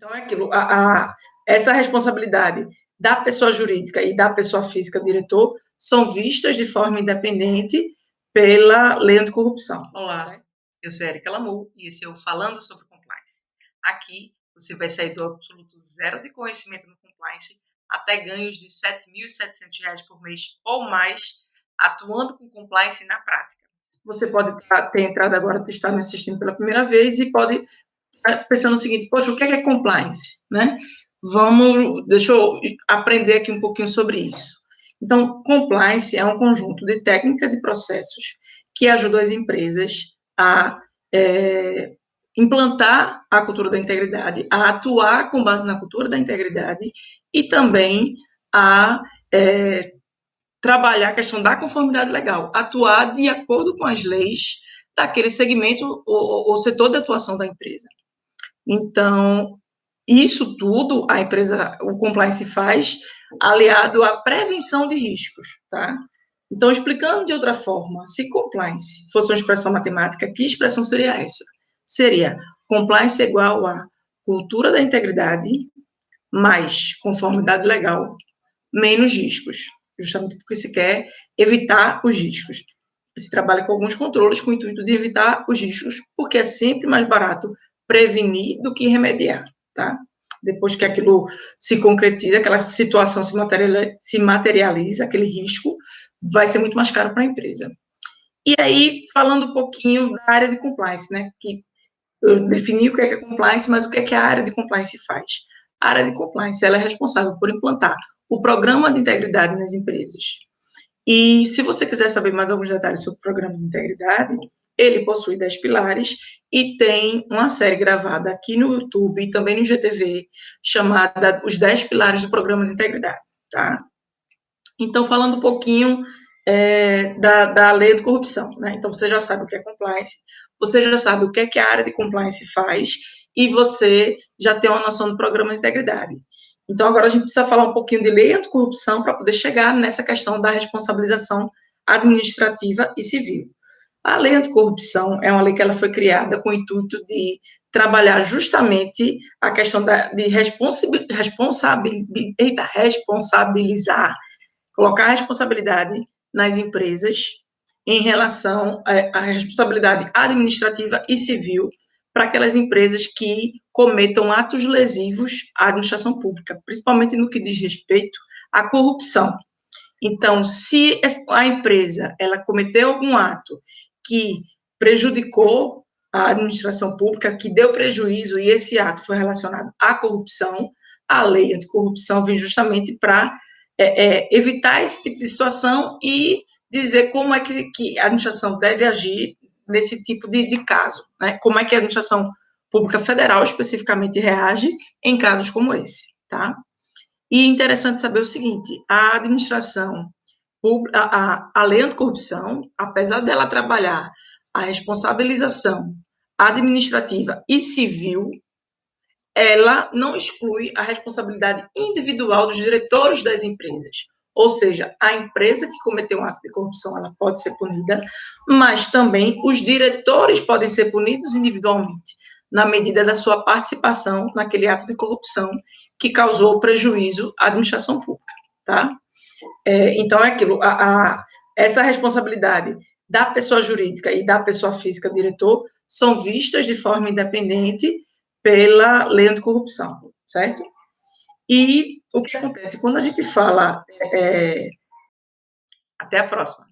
Então, é aquilo, essa responsabilidade da pessoa jurídica e da pessoa física, diretor, são vistas de forma independente pela lei anticorrupção. Olá, eu sou Erika Lamu e esse é o Falando sobre Compliance. Aqui você vai sair do absoluto zero de conhecimento no compliance até ganhos de R$ 7.700 por mês ou mais, atuando com compliance na prática. Você pode ter entrado agora, estar me assistindo pela primeira vez e pode estar pensando o seguinte: poxa, o que é compliance, né? Deixa eu aprender aqui um pouquinho sobre isso. Então, compliance é um conjunto de técnicas e processos que ajudam as empresas a implantar a cultura da integridade, a atuar com base na cultura da integridade e também a trabalhar a questão da conformidade legal, atuar de acordo com as leis daquele segmento ou setor de atuação da empresa. Então, isso tudo o compliance faz aliado à prevenção de riscos, tá? Então, explicando de outra forma, se compliance fosse uma expressão matemática, que expressão seria essa? Seria compliance igual a cultura da integridade mais conformidade legal menos riscos, justamente porque se quer evitar os riscos. Se trabalha com alguns controles com o intuito de evitar os riscos, porque é sempre mais barato prevenir do que remediar, tá? Depois que aquilo se concretiza, aquela situação se materializa, aquele risco, vai ser muito mais caro para a empresa. E aí, falando um pouquinho da área de compliance, né? Que eu defini o que é compliance, mas o que é que a área de compliance faz? A área de compliance, ela é responsável por implantar o programa de integridade nas empresas. E se você quiser saber mais alguns detalhes sobre o programa de integridade, ele possui 10 pilares e tem uma série gravada aqui no YouTube e também no GTV, chamada Os 10 Pilares do Programa de Integridade, tá? Então, falando um pouquinho da lei de corrupção, né? Então, você já sabe o que é compliance, você já sabe o que é que a área de compliance faz e você já tem uma noção do programa de integridade. Então, agora a gente precisa falar um pouquinho de lei anticorrupção para poder chegar nessa questão da responsabilização administrativa e civil. A lei anticorrupção é uma lei que ela foi criada com o intuito de trabalhar justamente a questão de responsabilizar, colocar a responsabilidade nas empresas em relação à responsabilidade administrativa e civil para aquelas empresas que cometam atos lesivos à administração pública, principalmente no que diz respeito à corrupção. Então, se a empresa ela cometeu algum ato que prejudicou a administração pública, que deu prejuízo e esse ato foi relacionado à corrupção, a lei anticorrupção vem justamente para evitar esse tipo de situação e dizer como é que a administração deve agir nesse tipo de caso, né? Como é que a administração pública federal especificamente reage em casos como esse, tá? E interessante saber o seguinte: a administração pública, a lei anticorrupção, apesar dela trabalhar a responsabilização administrativa e civil, ela não exclui a responsabilidade individual dos diretores das empresas. Ou seja, a empresa que cometeu um ato de corrupção, ela pode ser punida, mas também os diretores podem ser punidos individualmente, na medida da sua participação naquele ato de corrupção que causou prejuízo à administração pública, tá? Então, é aquilo, essa responsabilidade da pessoa jurídica e da pessoa física, diretor, são vistas de forma independente pela lei anticorrupção, certo? E o que acontece? Quando a gente fala... Até a próxima.